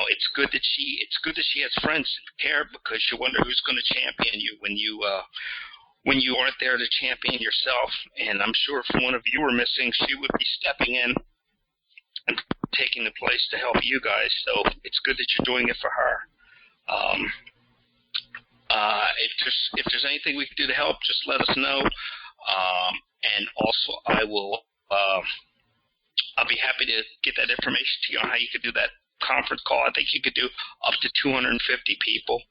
[SPEAKER 1] it's good that she has friends that care, because you wonder who's going to champion you when you aren't there to champion yourself. And I'm sure if one of you were missing, she would be stepping in and taking the place to help you guys. So it's good that you're doing it for her. If there's anything we can do to help, just let us know. And also, I'll be happy to get that information to you on how you could do that conference call. I think you could do up to 250 people.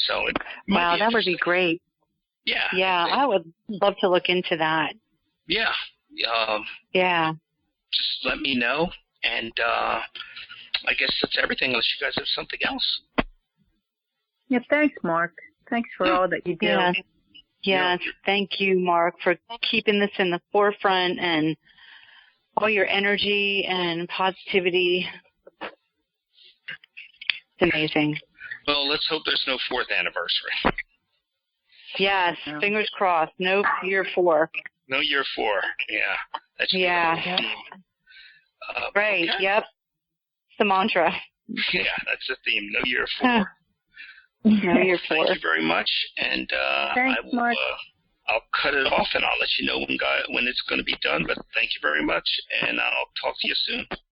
[SPEAKER 1] So
[SPEAKER 2] wow, that would be great.
[SPEAKER 1] Yeah.
[SPEAKER 2] Yeah, I would love to look into that.
[SPEAKER 1] Yeah.
[SPEAKER 2] Yeah.
[SPEAKER 1] Just let me know, and I guess that's everything. Unless you guys have something else.
[SPEAKER 4] Yeah. Thanks, Mark. Thanks for all that you do.
[SPEAKER 2] Yeah. Yes, thank you, Mark, for keeping this in the forefront and all your energy and positivity. It's amazing.
[SPEAKER 1] Well, let's hope there's no 4th anniversary.
[SPEAKER 2] Yes, fingers crossed. No year 4.
[SPEAKER 1] No year 4. Yeah. That's
[SPEAKER 2] right.
[SPEAKER 1] Okay.
[SPEAKER 2] Yep. It's the mantra.
[SPEAKER 1] Yeah, that's the theme. No year 4.
[SPEAKER 2] No year 4.
[SPEAKER 1] Thank you very much, and
[SPEAKER 4] Thanks, Mark.
[SPEAKER 1] I'll cut it off and I'll let you know when it's going to be done. But thank you very much, and I'll talk to you soon.